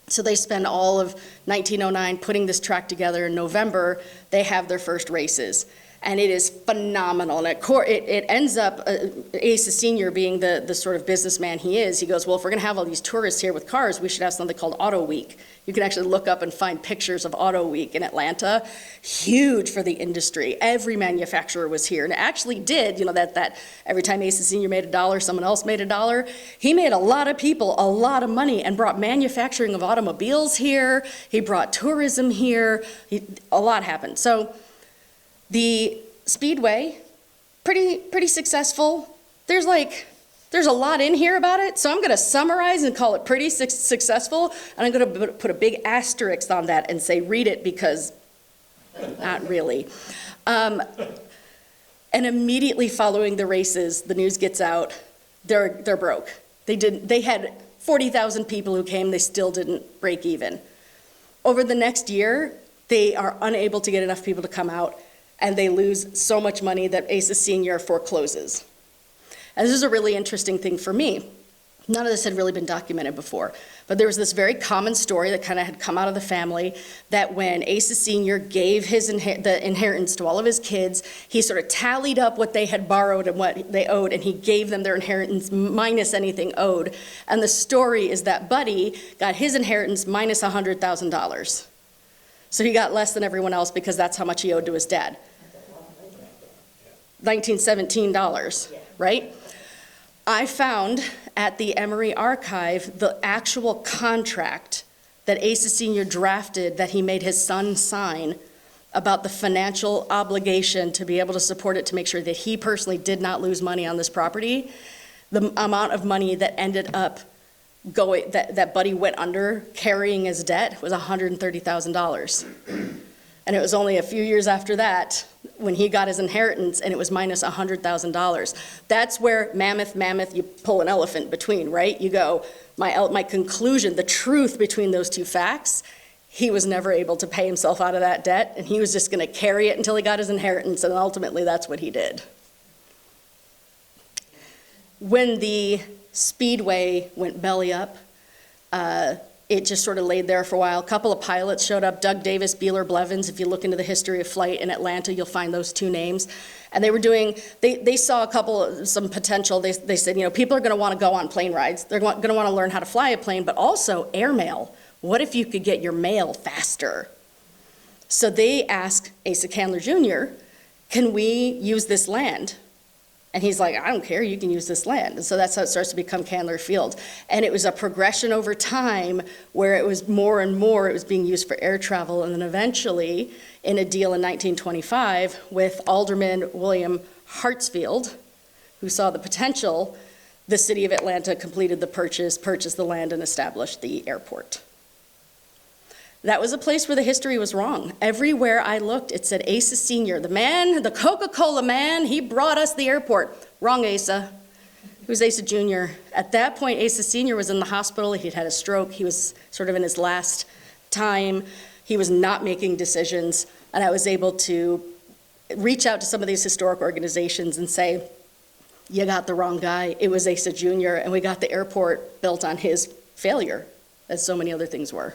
So they spend all of 1909 putting this track together. In November, they have their first races, and it is phenomenal. And it ends up, Asa Sr. being the sort of businessman he is, he goes, well, if we're going to have all these tourists here with cars, we should have something called Auto Week. You can actually look up and find pictures of Auto Week in Atlanta. Huge for the industry. Every manufacturer was here. And it actually did, you know, that every time Asa Sr. made $1, someone else made $1. He made a lot of people a lot of money and brought manufacturing of automobiles here. He brought tourism here. A lot happened. So the Speedway, pretty successful. There's a lot in here about it, so I'm going to summarize and call it pretty successful, and I'm going to put a big asterisk on that and say read it because not really. And immediately following the races, the news gets out, they're broke. They had 40,000 people who came, they still didn't break even. Over the next year, they are unable to get enough people to come out, and they lose so much money that Asa Sr. forecloses. And this is a really interesting thing for me. None of this had really been documented before, but there was this very common story that kind of had come out of the family that when Asa Sr. gave the inheritance to all of his kids, he sort of tallied up what they had borrowed and what they owed, and he gave them their inheritance minus anything owed. And the story is that Buddie got his inheritance minus $100,000. So he got less than everyone else because that's how much he owed to his dad. $1917, right? I found at the Emory archive the actual contract that Asa Sr. drafted that he made his son sign about the financial obligation to be able to support it, to make sure that he personally did not lose money on this property, the amount of money that ended up going, that Buddie went under carrying his debt was $130,000. And it was only a few years after that when he got his inheritance, and it was minus $100,000. That's where mammoth, you pull an elephant between, right? You go, my conclusion, the truth between those two facts, he was never able to pay himself out of that debt, and he was just going to carry it until he got his inheritance, and ultimately that's what he did. When the Speedway went belly up, it just sort of laid there for a while. A couple of pilots showed up, Doug Davis, Beeler Blevins. If you look into the history of flight in Atlanta, you'll find those two names. And they were doing, they saw some potential. They said, people are going to want to go on plane rides. They're going to want to learn how to fly a plane, but also airmail. What if you could get your mail faster? So they asked Asa Candler Jr., can we use this land? And he's like, I don't care, you can use this land. And so that's how it starts to become Candler Field. And it was a progression over time where it was more and more, it was being used for air travel. And then eventually, in a deal in 1925 with Alderman William Hartsfield, who saw the potential, the city of Atlanta completed the purchased the land, and established the airport. That was a place where the history was wrong. Everywhere I looked, it said Asa Sr., the man, the Coca-Cola man, he brought us the airport. Wrong Asa. It was Asa Jr. At that point, Asa Sr. was in the hospital. He'd had a stroke. He was sort of in his last time. He was not making decisions. And I was able to reach out to some of these historic organizations and say, you got the wrong guy. It was Asa Jr., and we got the airport built on his failure, as so many other things were.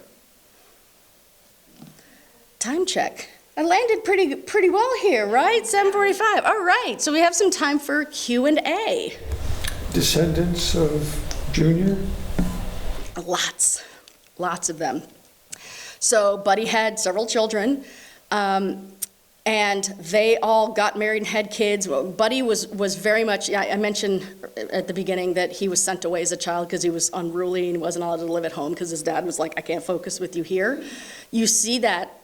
Time check. I landed pretty well here, right? 7:45. All right, so we have some time for Q&A.
Descendants of Junior?
Lots of them. So Buddie had several children, and they all got married and had kids. Well, Buddie was very much, I mentioned at the beginning that he was sent away as a child because he was unruly and wasn't allowed to live at home because his dad was like, I can't focus with you here. You see that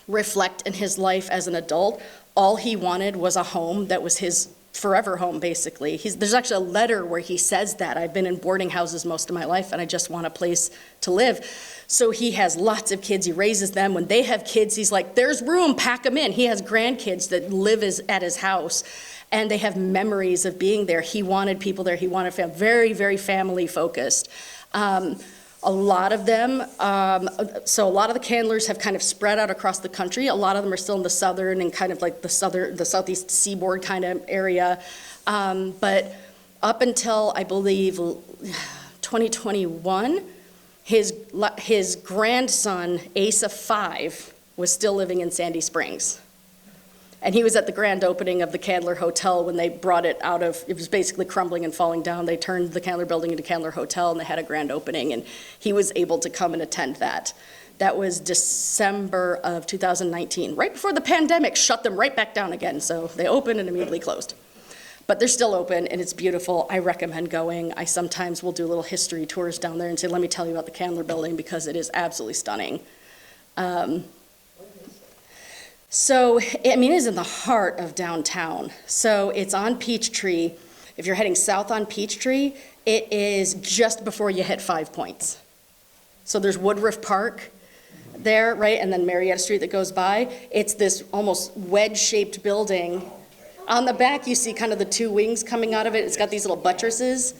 reflect in his life as an adult. All he wanted was a home that was his forever home, basically. There's actually a letter where he says that. I've been in boarding houses most of my life, and I just want a place to live. So he has lots of kids. He raises them. When they have kids, he's like, there's room, pack them in. He has grandkids that live at his house, and they have memories of being there. He wanted people there. He wanted family. Very, very family focused. A lot of them, so a lot of the Candlers have kind of spread out across the country. A lot of them are still in the southern and kind of like the southeast seaboard kind of area. But up until, I believe, 2021, his grandson, Asa 5, was still living in Sandy Springs. And he was at the grand opening of the Candler Hotel when they brought it out of, it was basically crumbling and falling down. They turned the Candler building into Candler Hotel, and they had a grand opening, and he was able to come and attend that. That was December of 2019, right before the pandemic shut them right back down again. So they opened and immediately closed. But they're still open, and it's beautiful. I recommend going. I sometimes will do little history tours down there and say, let me tell you about the Candler building, because it is absolutely stunning. So, it is in the heart of downtown. So it's on Peachtree. If you're heading south on Peachtree, it is just before you hit 5 Points. So there's Woodruff Park there, right? And then Marietta Street that goes by. It's this almost wedge-shaped building. On the back, you see kind of the two wings coming out of it. It's got these little buttresses.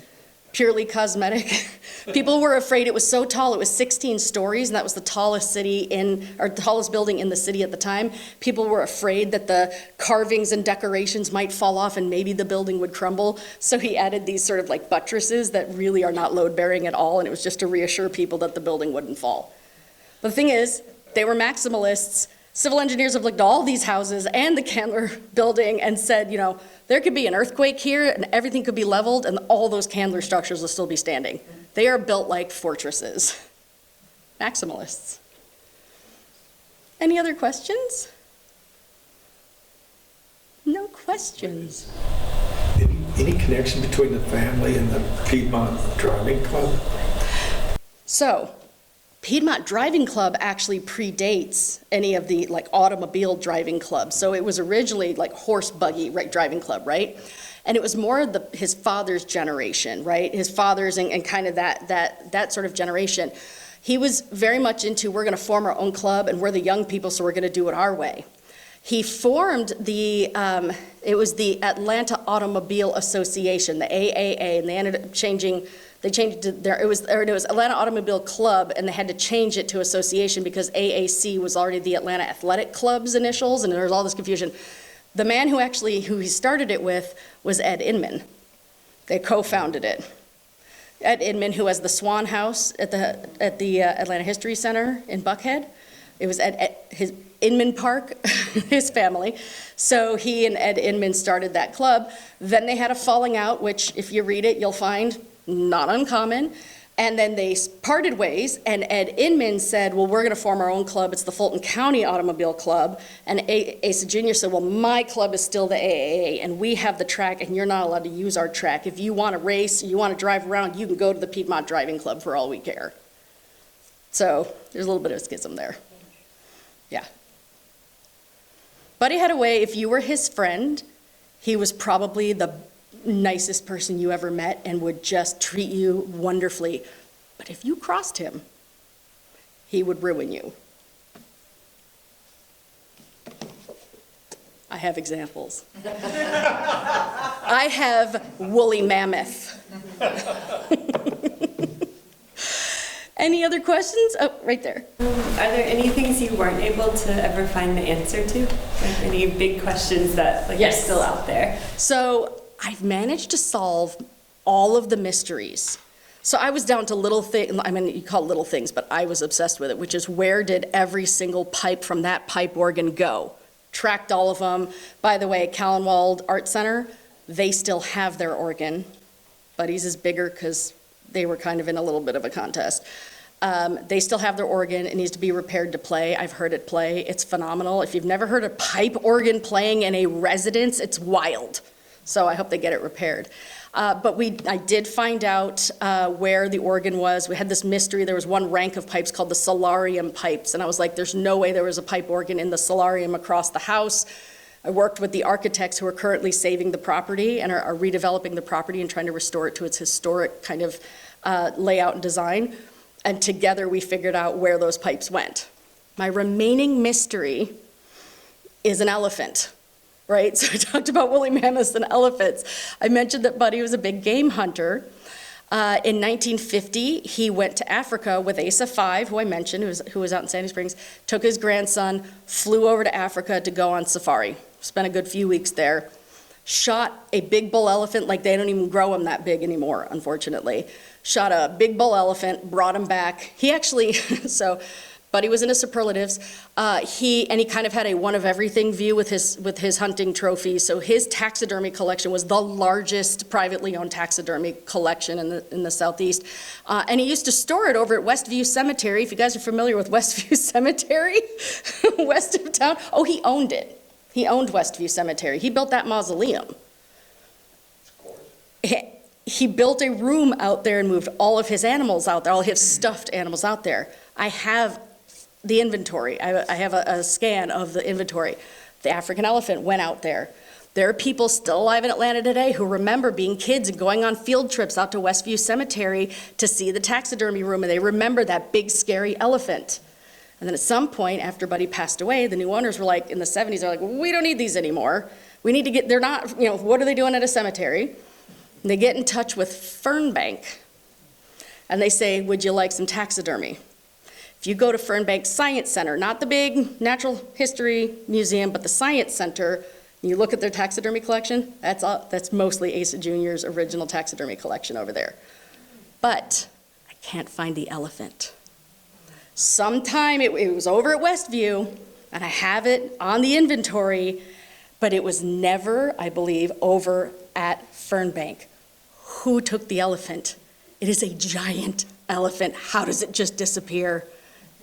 Purely cosmetic. People were afraid it was so tall. It was 16 stories, and that was the tallest tallest building in the city at the time. People were afraid that the carvings and decorations might fall off and maybe the building would crumble. So he added these sort of like buttresses that really are not load-bearing at all, and it was just to reassure people that the building wouldn't fall. But the thing is, they were maximalists. Civil engineers have looked at all these houses and the Candler building and said, there could be an earthquake here and everything could be leveled and all those Candler structures will still be standing. They are built like fortresses. Maximalists. Any other questions? No questions.
Any connection between the family and the Piedmont Driving Club?
So, Piedmont Driving Club actually predates any of the like automobile driving clubs. So it was originally like horse buggy, right, driving club, right? And it was more his father's generation, right? His father's and kind of that sort of generation. He was very much into, we're gonna form our own club and we're the young people, so we're gonna do it our way. He formed it was the Atlanta Automobile Association, the AAA, and they ended up they changed it it was Atlanta Automobile Club, and they had to change it to association because AAC was already the Atlanta Athletic Club's initials, and there was all this confusion. The man who he started it with was Ed Inman. They co-founded it. Ed Inman, who has the Swan House at the Atlanta History Center in Buckhead. It was his Inman Park, his family. So he and Ed Inman started that club. Then they had a falling out, which if you read it, you'll find not uncommon. And then they parted ways, and Ed Inman said, well, we're gonna form our own club. It's the Fulton County Automobile Club. And Asa Jr. said, well, my club is still the AAA, and we have the track, and you're not allowed to use our track. If you wanna race, you wanna drive around, you can go to the Piedmont Driving Club for all we care. So there's a little bit of a schism there. Yeah. Buddy had a way, if you were his friend, he was probably the nicest person you ever met and would just treat you wonderfully. But if you crossed him, he would ruin you. I have examples. I have woolly mammoth. Any other questions? Oh, right there.
Are there any things you weren't able to ever find the answer to? Like any big questions that are still out there?
So I've managed to solve all of the mysteries. So I was down to little things, I mean, you call it little things, but I was obsessed with it, which is where did every single pipe from that pipe organ go? Tracked all of them. By the way, Callenwald Art Center, they still have their organ. Buddy's is bigger because they were kind of in a little bit of a contest. They still have their organ. It needs to be repaired to play. I've heard it play. It's phenomenal. If you've never heard a pipe organ playing in a residence, it's wild. So I hope they get it repaired. But I did find out where the organ was. We had this mystery. There was one rank of pipes called the solarium pipes. And I was like, there's no way there was a pipe organ in the solarium across the house. I worked with the architects who are currently saving the property and are redeveloping the property and trying to restore it to its historic kind of layout and design. And together we figured out where those pipes went. My remaining mystery is an elephant, right? So I talked about woolly mammoths and elephants. I mentioned that Buddy was a big game hunter. In 1950, he went to Africa with Asa 5, who I mentioned, who was out in Sandy Springs, took his grandson, flew over to Africa to go on safari. Spent a good few weeks there. Shot a big bull elephant, like they don't even grow them that big anymore, unfortunately. Shot a big bull elephant, brought him back. He actually, so Buddy was into superlatives. He kind of had a one of everything view with his hunting trophies. So his taxidermy collection was the largest privately owned taxidermy collection in the Southeast. And he used to store it over at Westview Cemetery. If you guys are familiar with Westview Cemetery, west of town. Oh, he owned it. He owned Westview Cemetery. He built that mausoleum. He built a room out there and moved all of his animals out there, all his stuffed animals out there. I have the inventory. I have a scan of the inventory. The African elephant went out there. There are people still alive in Atlanta today who remember being kids and going on field trips out to Westview Cemetery to see the taxidermy room, and they remember that big scary elephant. And then at some point, after Buddy passed away, the new owners were like, in the 70s, they're like, we don't need these anymore. We need to get, they're not, what are they doing at a cemetery? And they get in touch with Fernbank, and they say, would you like some taxidermy? If you go to Fernbank Science Center, not the big natural history museum, but the Science Center, and you look at their taxidermy collection, that's mostly Asa Jr.'s original taxidermy collection over there. But I can't find the elephant. Sometime it was over at Westview, and I have it on the inventory, but it was never, I believe, over at Fernbank. Who took the elephant? It is a giant elephant. How does it just disappear?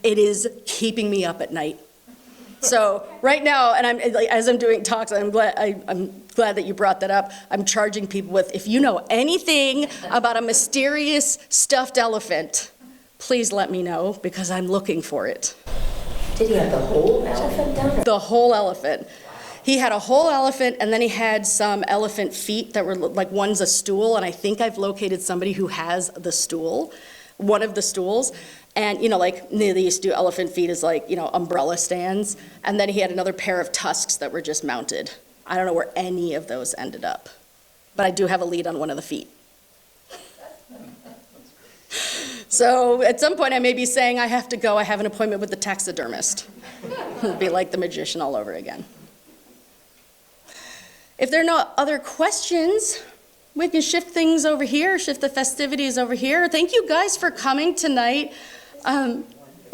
It is keeping me up at night. So right now, and as I'm doing talks, I'm glad that you brought that up. I'm charging people with, if you know anything about a mysterious stuffed elephant, please let me know because I'm looking for it.
Did he have the whole elephant down there?
The whole elephant. He had a whole elephant, and then he had some elephant feet that were like, one's a stool, and I think I've located somebody who has the stool, one of the stools. And, like, they used to do elephant feet as like, umbrella stands. And then he had another pair of tusks that were just mounted. I don't know where any of those ended up, but I do have a lead on one of the feet. So at some point I may be saying I have to go, I have an appointment with the taxidermist. It'll be like the magician all over again. If there are no other questions, we can shift things over here, shift the festivities over here. Thank you guys for coming tonight. I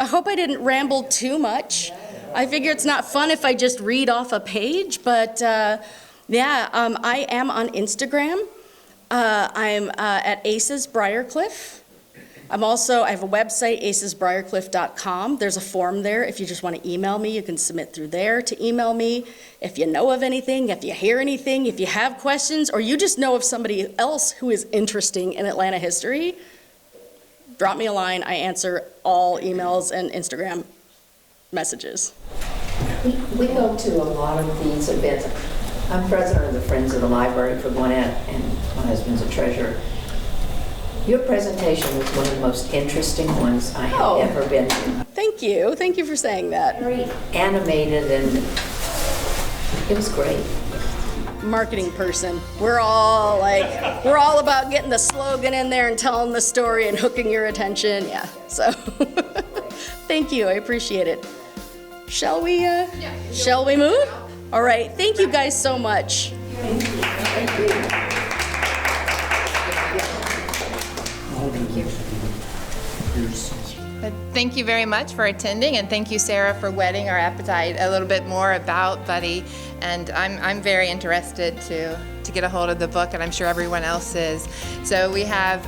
hope I didn't ramble too much. I figure it's not fun if I just read off a page, but I am on Instagram. I'm at Asa's Briarcliff. I have a website, asasbriarcliff.com. There's a form there. If you just want to email me, you can submit through there to email me. If you know of anything, if you hear anything, if you have questions, or you just know of somebody else who is interesting in Atlanta history, drop me a line. I answer all emails and Instagram messages.
We go to a lot of these events. I'm president of the Friends of the Library for Gwinnett, and my husband's a treasurer. Your presentation was one of the most interesting ones I have ever been to.
Thank you. Thank you for saying that.
Very animated, and it was great.
Marketing person. We're all about getting the slogan in there and telling the story and hooking your attention. Yeah. So thank you. I appreciate it. Shall we move? All right. Thank you guys so much.
Thank you. Thank you.
Thank you very much for attending, and thank you, Sarah, for whetting our appetite a little bit more about Buddie. And I'm very interested to get a hold of the book, and I'm sure everyone else is. So we have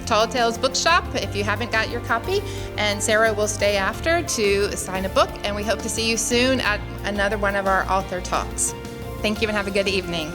Tall Tales Bookshop if you haven't got your copy, and Sarah will stay after to sign a book, and we hope to see you soon at another one of our author talks. Thank you and have a good evening.